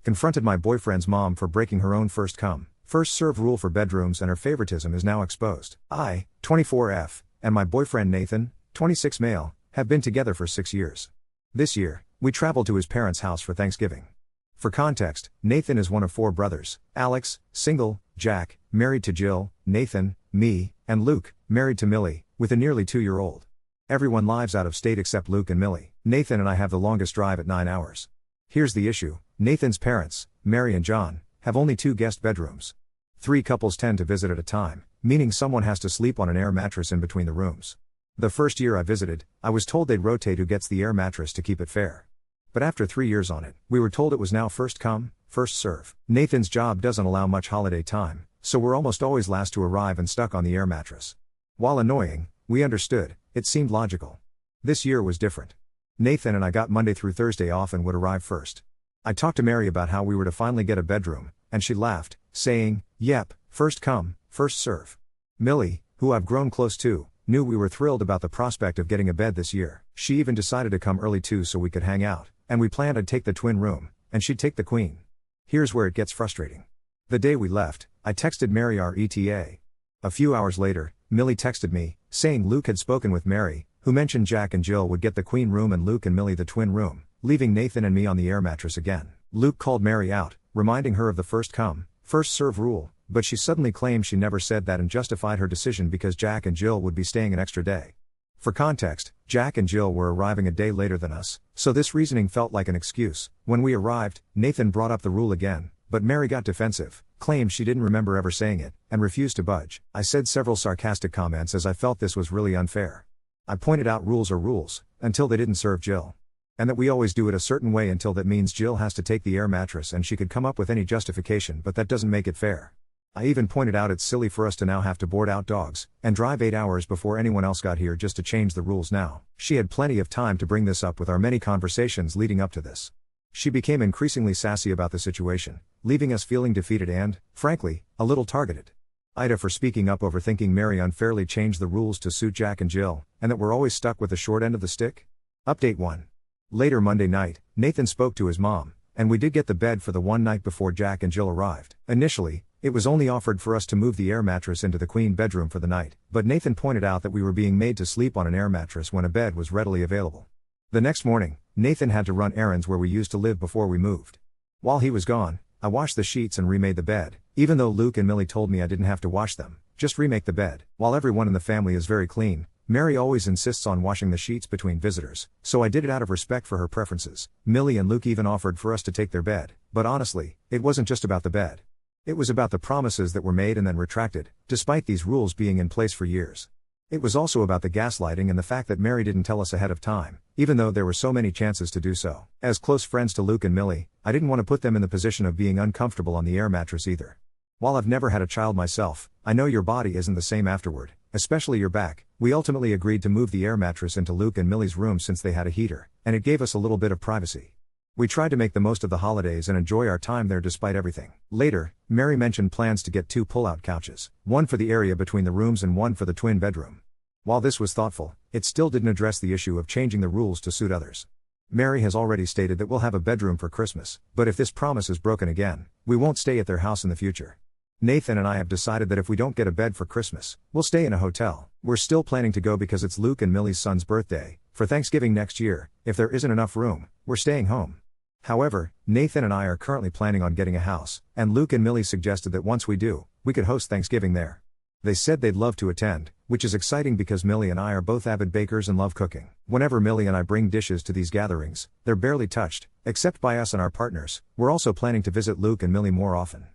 Confronted my boyfriend's mom for breaking her own first come, first serve rule for bedrooms, and her favoritism is now exposed. I, 24F, and my boyfriend Nathan, 26 male, have been together for 6 years. This year, we traveled to his parents' house for Thanksgiving. For context, Nathan is one of 4 brothers: Alex, single; Jack, married to Jill; Nathan, me, and Luke, married to Millie, with a nearly 2-year-old. Everyone lives out of state except Luke and Millie. Nathan and I have the longest drive at 9 hours. Here's the issue: Nathan's parents, Mary and John, have only 2 guest bedrooms. 3 couples tend to visit at a time, meaning someone has to sleep on an air mattress in between the rooms. The first year I visited, I was told they'd rotate who gets the air mattress to keep it fair. But after 3 years on it, we were told it was now first come, first serve. Nathan's job doesn't allow much holiday time, so we're almost always last to arrive and stuck on the air mattress. While annoying, we understood, it seemed logical. This year was different. Nathan and I got Monday through Thursday off and would arrive first. I talked to Mary about how we were to finally get a bedroom, and she laughed, saying, "Yep, first come, first serve." Millie, who I've grown close to, knew we were thrilled about the prospect of getting a bed this year. She even decided to come early too so we could hang out, and we planned I'd take the twin room, and she'd take the queen. Here's where it gets frustrating. The day we left, I texted Mary our ETA. A few hours later, Millie texted me, saying Luke had spoken with Mary, who mentioned Jack and Jill would get the queen room and Luke and Millie the twin room, leaving Nathan and me on the air mattress again. Luke called Mary out, reminding her of the first come, first serve rule, but she suddenly claimed she never said that and justified her decision because Jack and Jill would be staying an extra day. For context, Jack and Jill were arriving a day later than us, so this reasoning felt like an excuse. When we arrived, Nathan brought up the rule again, but Mary got defensive, claimed she didn't remember ever saying it, and refused to budge. I said several sarcastic comments as I felt this was really unfair. I pointed out rules are rules, until they didn't serve Jill. And that we always do it a certain way until that means Jill has to take the air mattress, and she could come up with any justification, but that doesn't make it fair. I even pointed out it's silly for us to now have to board out dogs, and drive 8 hours before anyone else got here just to change the rules now. She had plenty of time to bring this up with our many conversations leading up to this. She became increasingly sassy about the situation, leaving us feeling defeated and, frankly, a little targeted. Ida for speaking up over thinking Mary unfairly changed the rules to suit Jack and Jill, and that we're always stuck with the short end of the stick. Update 1. Later Monday night, Nathan spoke to his mom, and we did get the bed for the one night before Jack and Jill arrived. Initially, it was only offered for us to move the air mattress into the queen bedroom for the night, but Nathan pointed out that we were being made to sleep on an air mattress when a bed was readily available. The next morning, Nathan had to run errands where we used to live before we moved. While he was gone, I washed the sheets and remade the bed, even though Luke and Millie told me I didn't have to wash them, just remake the bed. While everyone in the family is very clean, Mary always insists on washing the sheets between visitors, so I did it out of respect for her preferences. Millie and Luke even offered for us to take their bed, but honestly, it wasn't just about the bed. It was about the promises that were made and then retracted, despite these rules being in place for years. It was also about the gaslighting and the fact that Mary didn't tell us ahead of time, even though there were so many chances to do so. As close friends to Luke and Millie, I didn't want to put them in the position of being uncomfortable on the air mattress either. While I've never had a child myself, I know your body isn't the same afterward, especially your back. We ultimately agreed to move the air mattress into Luke and Millie's room since they had a heater, and it gave us a little bit of privacy. We tried to make the most of the holidays and enjoy our time there despite everything. Later, Mary mentioned plans to get 2 pull-out couches, one for the area between the rooms and one for the twin bedroom. While this was thoughtful, it still didn't address the issue of changing the rules to suit others. Mary has already stated that we'll have a bedroom for Christmas, but if this promise is broken again, we won't stay at their house in the future. Nathan and I have decided that if we don't get a bed for Christmas, we'll stay in a hotel. We're still planning to go because it's Luke and Millie's son's birthday. For Thanksgiving next year, if there isn't enough room, we're staying home. However, Nathan and I are currently planning on getting a house, and Luke and Millie suggested that once we do, we could host Thanksgiving there. They said they'd love to attend, which is exciting because Millie and I are both avid bakers and love cooking. Whenever Millie and I bring dishes to these gatherings, they're barely touched, except by us and our partners. We're also planning to visit Luke and Millie more often.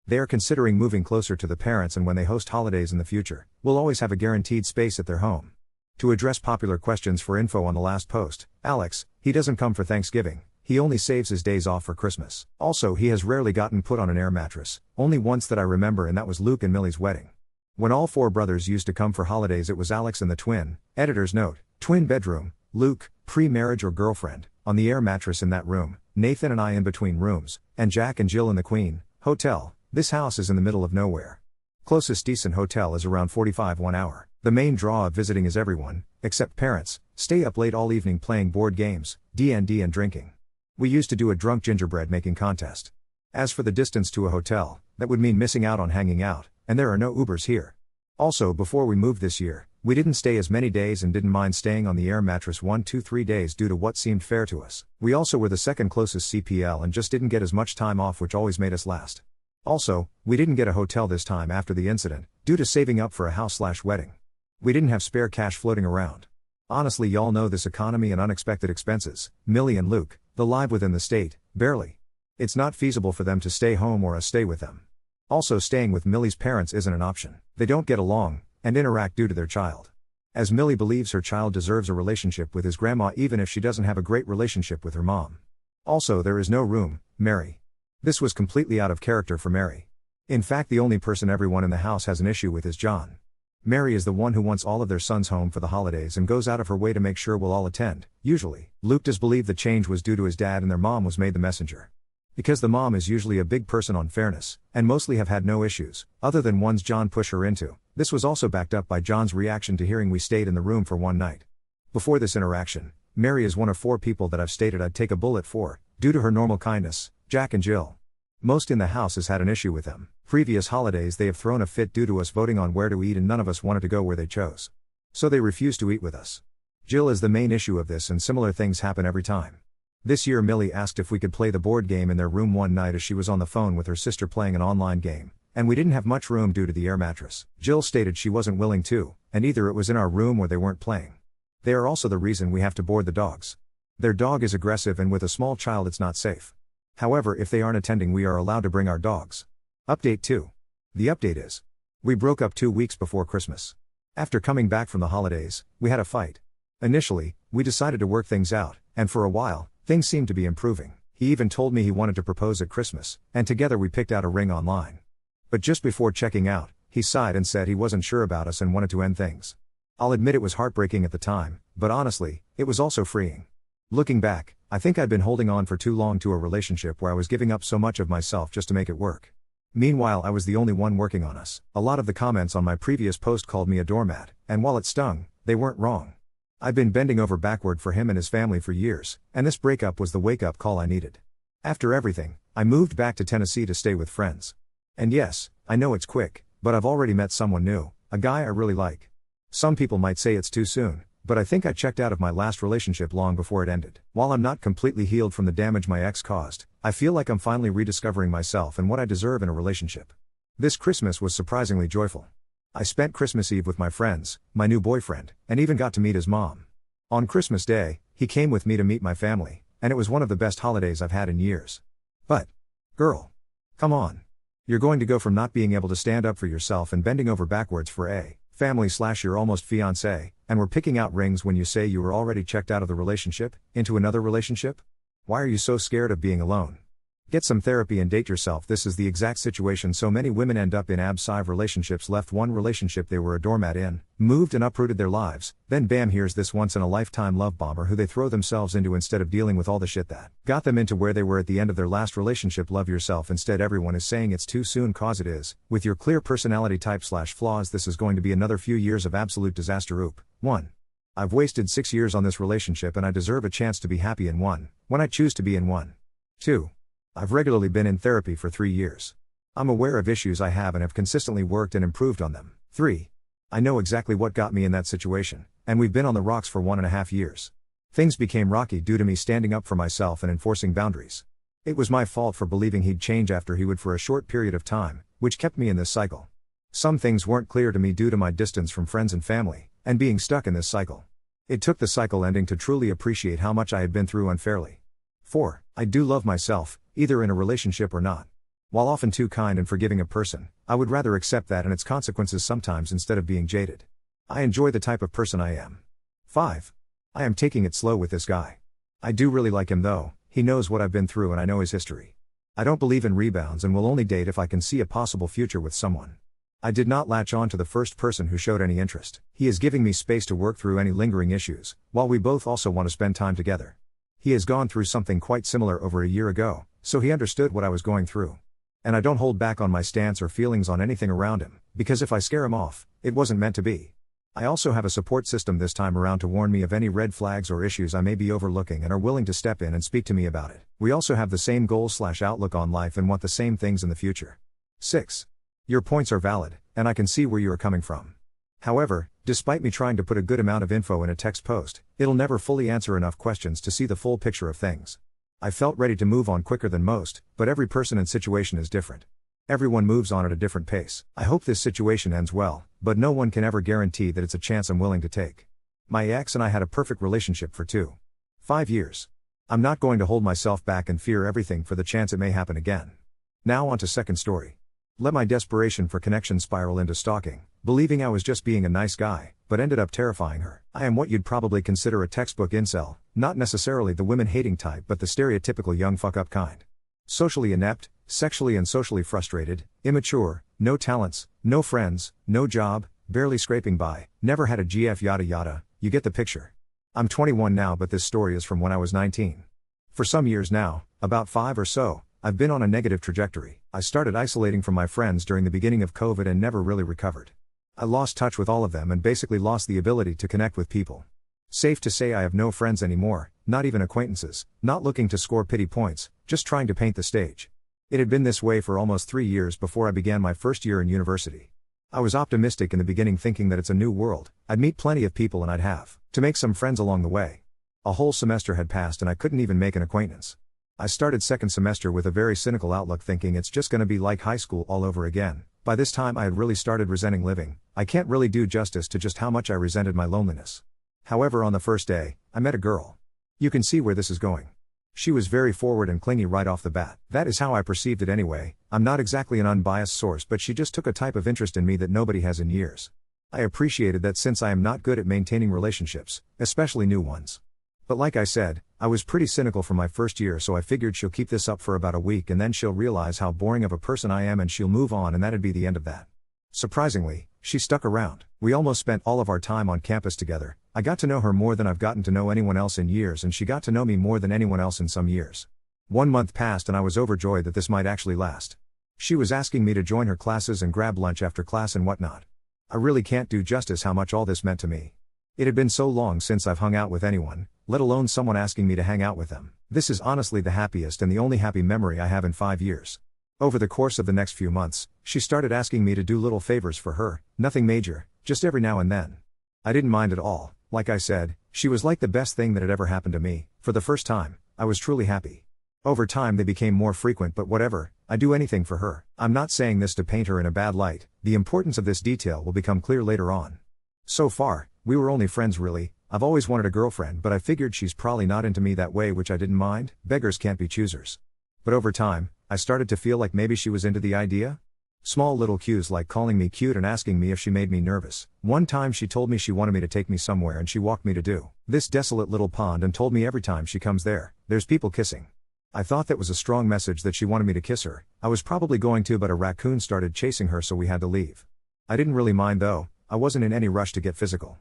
They are considering moving closer to the parents, and when they host holidays in the future, we'll always have a guaranteed space at their home. To address popular questions for info on the last post, Alex, he doesn't come for Thanksgiving, he only saves his days off for Christmas. Also, he has rarely gotten put on an air mattress, only once that I remember, and that was Luke and Millie's wedding. When all 4 brothers used to come for holidays, it was Alex and the twin, editor's note, twin bedroom, Luke, pre-marriage or girlfriend, on the air mattress in that room, Nathan and I in between rooms, and Jack and Jill in the queen hotel. This house is in the middle of nowhere. Closest decent hotel is around 45 1 hour. The main draw of visiting is everyone, except parents, stay up late all evening playing board games, D&D and drinking. We used to do a drunk gingerbread making contest. As for the distance to a hotel, that would mean missing out on hanging out, and there are no Ubers here. Also, before we moved this year, we didn't stay as many days and didn't mind staying on the air mattress 1-3 days due to what seemed fair to us. We also were the second closest CPL and just didn't get as much time off, which always made us last. Also, we didn't get a hotel this time after the incident, due to saving up for a house/wedding. We didn't have spare cash floating around. Honestly, y'all know this economy and unexpected expenses. Millie and Luke, the live within the state, barely. It's not feasible for them to stay home or us stay with them. Also, staying with Millie's parents isn't an option. They don't get along, and interact due to their child. As Millie believes her child deserves a relationship with his grandma even if she doesn't have a great relationship with her mom. Also, there is no room, Mary. This was completely out of character for Mary. In fact, the only person everyone in the house has an issue with is John. Mary is the one who wants all of their sons home for the holidays and goes out of her way to make sure we'll all attend, usually. Luke does believe the change was due to his dad and their mom was made the messenger. Because the mom is usually a big person on fairness, and mostly have had no issues, other than ones John pushed her into. This was also backed up by John's reaction to hearing we stayed in the room for one night. Before this interaction, Mary is one of 4 people that I've stated I'd take a bullet for, due to her normal kindness, Jack and Jill. Most in the house has had an issue with them. Previous holidays they have thrown a fit due to us voting on where to eat and none of us wanted to go where they chose. So they refused to eat with us. Jill is the main issue of this and similar things happen every time. This year Millie asked if we could play the board game in their room one night as she was on the phone with her sister playing an online game, and we didn't have much room due to the air mattress. Jill stated she wasn't willing to, and either it was in our room or they weren't playing. They are also the reason we have to board the dogs. Their dog is aggressive and with a small child it's not safe. However, if they aren't attending we are allowed to bring our dogs. Update 2. The update is: we broke up 2 weeks before Christmas. After coming back from the holidays, we had a fight. Initially, we decided to work things out, and for a while, things seemed to be improving. He even told me he wanted to propose at Christmas, and together we picked out a ring online. But just before checking out, he sighed and said he wasn't sure about us and wanted to end things. I'll admit it was heartbreaking at the time, but honestly, it was also freeing. Looking back, I think I'd been holding on for too long to a relationship where I was giving up so much of myself just to make it work. Meanwhile, I was the only one working on us. A lot of the comments on my previous post called me a doormat, and while it stung, they weren't wrong. I've been bending over backward for him and his family for years, and this breakup was the wake-up call I needed. After everything, I moved back to Tennessee to stay with friends. And yes, I know it's quick, but I've already met someone new, a guy I really like. Some people might say it's too soon, but I think I checked out of my last relationship long before it ended. While I'm not completely healed from the damage my ex caused, I feel like I'm finally rediscovering myself and what I deserve in a relationship. This Christmas was surprisingly joyful. I spent Christmas Eve with my friends, my new boyfriend, and even got to meet his mom. On Christmas Day, he came with me to meet my family, and it was one of the best holidays I've had in years. But, girl, come on. You're going to go from not being able to stand up for yourself and bending over backwards for a family/your almost fiancé, and we're picking out rings when you say you were already checked out of the relationship, into another relationship? Why are you so scared of being alone? Get some therapy and date yourself. This is the exact situation so many women end up in absive relationships. Left one relationship they were a doormat in, moved and uprooted their lives, then bam, here's this once in a lifetime love bomber who they throw themselves into instead of dealing with all the shit that got them into where they were at the end of their last relationship. Love yourself instead. Everyone is saying it's too soon cause it is. With your clear personality type/flaws, this is going to be another few years of absolute disaster. 1. I've wasted 6 years on this relationship and I deserve a chance to be happy in one, when I choose to be in one. 2. I've regularly been in therapy for 3 years. I'm aware of issues I have and have consistently worked and improved on them. 3. I know exactly what got me in that situation, and we've been on the rocks for 1.5 years. Things became rocky due to me standing up for myself and enforcing boundaries. It was my fault for believing he'd change after he would for a short period of time, which kept me in this cycle. Some things weren't clear to me due to my distance from friends and family, and being stuck in this cycle. It took the cycle ending to truly appreciate how much I had been through unfairly. 4. I do love myself, either in a relationship or not. While often too kind and forgiving a person, I would rather accept that and its consequences sometimes instead of being jaded. I enjoy the type of person I am. 5. I am taking it slow with this guy. I do really like him though, he knows what I've been through and I know his history. I don't believe in rebounds and will only date if I can see a possible future with someone. I did not latch on to the first person who showed any interest. He is giving me space to work through any lingering issues, while we both also want to spend time together. He has gone through something quite similar over a year ago, so he understood what I was going through. And I don't hold back on my stance or feelings on anything around him, because if I scare him off, it wasn't meant to be. I also have a support system this time around to warn me of any red flags or issues I may be overlooking and are willing to step in and speak to me about it. We also have the same goals/outlook on life and want the same things in the future. 6. Your points are valid, and I can see where you are coming from. However, despite me trying to put a good amount of info in a text post, it'll never fully answer enough questions to see the full picture of things. I felt ready to move on quicker than most, but every person and situation is different. Everyone moves on at a different pace. I hope this situation ends well, but no one can ever guarantee that it's a chance I'm willing to take. My ex and I had a perfect relationship for 5 years. I'm not going to hold myself back and fear everything for the chance it may happen again. Now on to second story. Let my desperation for connection spiral into stalking, believing I was just being a nice guy, but ended up terrifying her. I am what you'd probably consider a textbook incel, not necessarily the women-hating type but the stereotypical young fuck-up kind. Socially inept, sexually and socially frustrated, immature, no talents, no friends, no job, barely scraping by, never had a GF yada yada, you get the picture. I'm 21 now but this story is from when I was 19. For some years now, about 5 or so, I've been on a negative trajectory. I started isolating from my friends during the beginning of COVID and never really recovered. I lost touch with all of them and basically lost the ability to connect with people. Safe to say I have no friends anymore, not even acquaintances, not looking to score pity points, just trying to paint the stage. It had been this way for almost 3 years before I began my first year in university. I was optimistic in the beginning thinking that it's a new world, I'd meet plenty of people and I'd have to make some friends along the way. A whole semester had passed and I couldn't even make an acquaintance. I started second semester with a very cynical outlook thinking it's just gonna be like high school all over again. By this time I had really started resenting living. I can't really do justice to just how much I resented my loneliness. However, on the first day, I met a girl. You can see where this is going. She was very forward and clingy right off the bat. That is how I perceived it anyway. I'm not exactly an unbiased source but she just took a type of interest in me that nobody has in years. I appreciated that since I am not good at maintaining relationships, especially new ones. But like I said, I was pretty cynical for my first year so I figured she'll keep this up for about a week and then she'll realize how boring of a person I am and she'll move on and that'd be the end of that. Surprisingly, she stuck around. We almost spent all of our time on campus together. I got to know her more than I've gotten to know anyone else in years and she got to know me more than anyone else in some years. 1 month passed and I was overjoyed that this might actually last. She was asking me to join her classes and grab lunch after class and whatnot. I really can't do justice how much all this meant to me. It had been so long since I've hung out with anyone, let alone someone asking me to hang out with them. This is honestly the happiest and the only happy memory I have in 5 years. Over the course of the next few months, she started asking me to do little favors for her, nothing major, just every now and then. I didn't mind at all. Like I said, she was like the best thing that had ever happened to me. For the first time, I was truly happy. Over time they became more frequent but whatever, I'd do anything for her. I'm not saying this to paint her in a bad light, the importance of this detail will become clear later on. So far, we were only friends really. I've always wanted a girlfriend but I figured she's probably not into me that way which I didn't mind, beggars can't be choosers. But over time, I started to feel like maybe she was into the idea. Small little cues like calling me cute and asking me if she made me nervous. One time she told me she wanted me to take me somewhere and she walked me to this desolate little pond and told me every time she comes there's people kissing. I thought that was a strong message that she wanted me to kiss her. I was probably going to but a raccoon started chasing her so we had to leave. I didn't really mind though, I wasn't in any rush to get physical.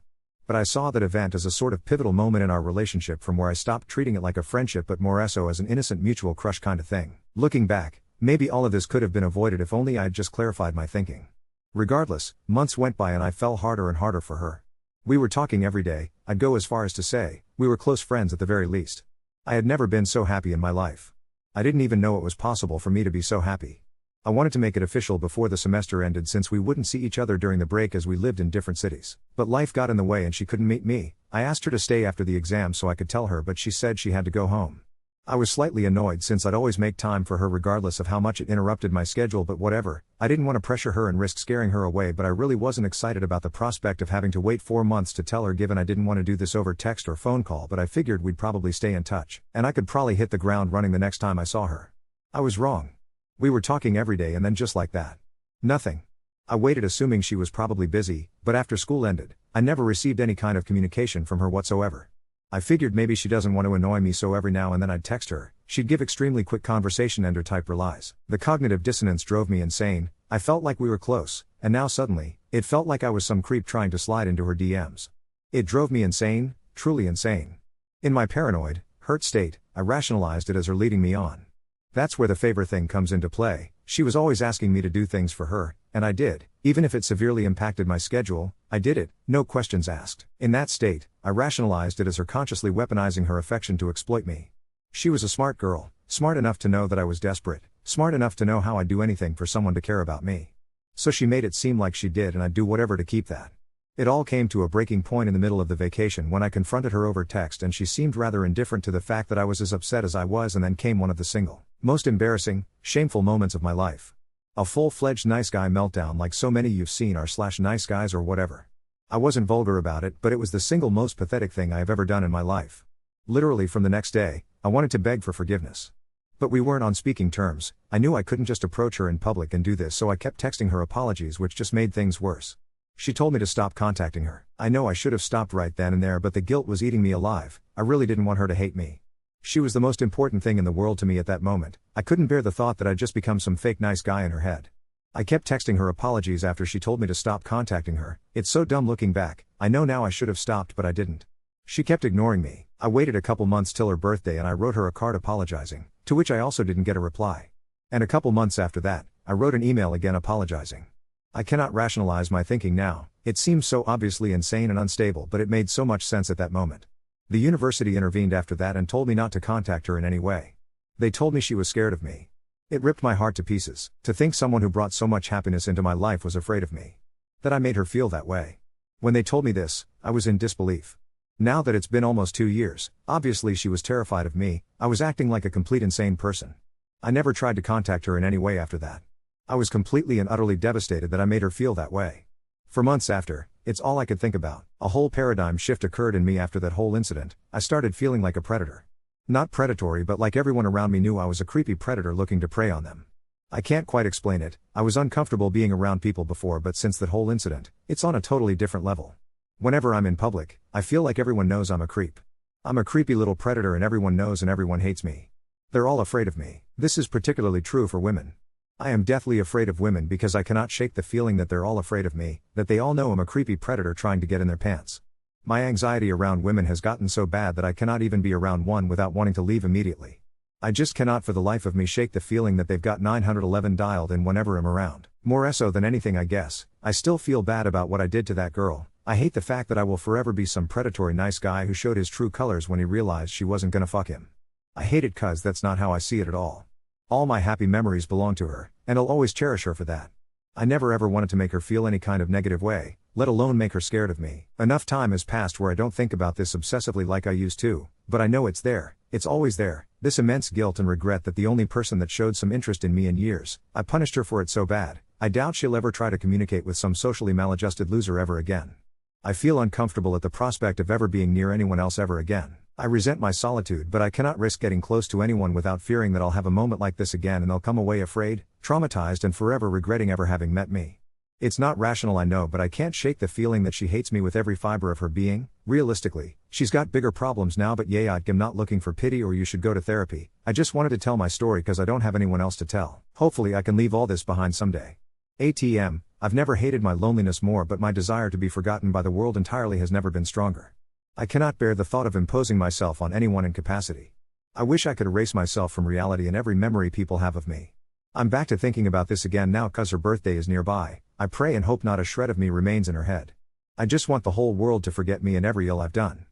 But I saw that event as a sort of pivotal moment in our relationship from where I stopped treating it like a friendship but more so as an innocent mutual crush kind of thing. Looking back, maybe all of this could have been avoided if only I had just clarified my thinking. Regardless, months went by and I fell harder and harder for her. We were talking every day, I'd go as far as to say, we were close friends at the very least. I had never been so happy in my life. I didn't even know it was possible for me to be so happy. I wanted to make it official before the semester ended since we wouldn't see each other during the break as we lived in different cities. But life got in the way and she couldn't meet me. I asked her to stay after the exam so I could tell her but she said she had to go home. I was slightly annoyed since I'd always make time for her regardless of how much it interrupted my schedule but whatever, I didn't want to pressure her and risk scaring her away but I really wasn't excited about the prospect of having to wait 4 months to tell her given I didn't want to do this over text or phone call but I figured we'd probably stay in touch, and I could probably hit the ground running the next time I saw her. I was wrong. We were talking every day and then just like that. Nothing. I waited assuming she was probably busy, but after school ended, I never received any kind of communication from her whatsoever. I figured maybe she doesn't want to annoy me so every now and then I'd text her, she'd give extremely quick conversation ender type replies. The cognitive dissonance drove me insane. I felt like we were close, and now suddenly, it felt like I was some creep trying to slide into her DMs. It drove me insane, truly insane. In my paranoid, hurt state, I rationalized it as her leading me on. That's where the favor thing comes into play. She was always asking me to do things for her, and I did. Even if it severely impacted my schedule, I did it, no questions asked. In that state, I rationalized it as her consciously weaponizing her affection to exploit me. She was a smart girl, smart enough to know that I was desperate, smart enough to know how I'd do anything for someone to care about me. So she made it seem like she did, and I'd do whatever to keep that. It all came to a breaking point in the middle of the vacation when I confronted her over text, and she seemed rather indifferent to the fact that I was as upset as I was, and then came one of the single, most embarrassing, shameful moments of my life. A full-fledged nice guy meltdown like so many you've seen are /nice guys or whatever. I wasn't vulgar about it, but it was the single most pathetic thing I have ever done in my life. Literally from the next day, I wanted to beg for forgiveness. But we weren't on speaking terms. I knew I couldn't just approach her in public and do this, so I kept texting her apologies, which just made things worse. She told me to stop contacting her. I know I should have stopped right then and there, but the guilt was eating me alive. I really didn't want her to hate me. She was the most important thing in the world to me at that moment. I couldn't bear the thought that I'd just become some fake nice guy in her head. I kept texting her apologies after she told me to stop contacting her. It's so dumb looking back. I know now I should have stopped, but I didn't. She kept ignoring me. I waited a couple months till her birthday and I wrote her a card apologizing, to which I also didn't get a reply. And a couple months after that, I wrote an email again apologizing. I cannot rationalize my thinking now. It seems so obviously insane and unstable, but it made so much sense at that moment. The university intervened after that and told me not to contact her in any way. They told me she was scared of me. It ripped my heart to pieces, to think someone who brought so much happiness into my life was afraid of me. That I made her feel that way. When they told me this, I was in disbelief. Now that it's been almost 2 years, obviously she was terrified of me. I was acting like a complete insane person. I never tried to contact her in any way after that. I was completely and utterly devastated that I made her feel that way. For months after, it's all I could think about. A whole paradigm shift occurred in me after that whole incident. I started feeling like a predator. Not predatory, but like everyone around me knew I was a creepy predator looking to prey on them. I can't quite explain it. I was uncomfortable being around people before, but since that whole incident, it's on a totally different level. Whenever I'm in public, I feel like everyone knows I'm a creep. I'm a creepy little predator and everyone knows and everyone hates me. They're all afraid of me. This is particularly true for women. I am deathly afraid of women because I cannot shake the feeling that they're all afraid of me, that they all know I'm a creepy predator trying to get in their pants. My anxiety around women has gotten so bad that I cannot even be around one without wanting to leave immediately. I just cannot for the life of me shake the feeling that they've got 911 dialed in whenever I'm around. More so than anything, I guess, I still feel bad about what I did to that girl. I hate the fact that I will forever be some predatory nice guy who showed his true colors when he realized she wasn't gonna fuck him. I hate it cause that's not how I see it at all. All my happy memories belong to her, and I'll always cherish her for that. I never ever wanted to make her feel any kind of negative way, let alone make her scared of me. Enough time has passed where I don't think about this obsessively like I used to, but I know it's there, it's always there, this immense guilt and regret that the only person that showed some interest in me in years, I punished her for it so bad. I doubt she'll ever try to communicate with some socially maladjusted loser ever again. I feel uncomfortable at the prospect of ever being near anyone else ever again. I resent my solitude, but I cannot risk getting close to anyone without fearing that I'll have a moment like this again and they'll come away afraid, traumatized, and forever regretting ever having met me. It's not rational, I know, but I can't shake the feeling that she hates me with every fiber of her being. Realistically, she's got bigger problems now, but yeah, I'm not looking for pity or you should go to therapy. I just wanted to tell my story cause I don't have anyone else to tell. Hopefully I can leave all this behind someday. ATM, I've never hated my loneliness more, but my desire to be forgotten by the world entirely has never been stronger. I cannot bear the thought of imposing myself on anyone in capacity. I wish I could erase myself from reality and every memory people have of me. I'm back to thinking about this again now cause her birthday is nearby. I pray and hope not a shred of me remains in her head. I just want the whole world to forget me and every ill I've done.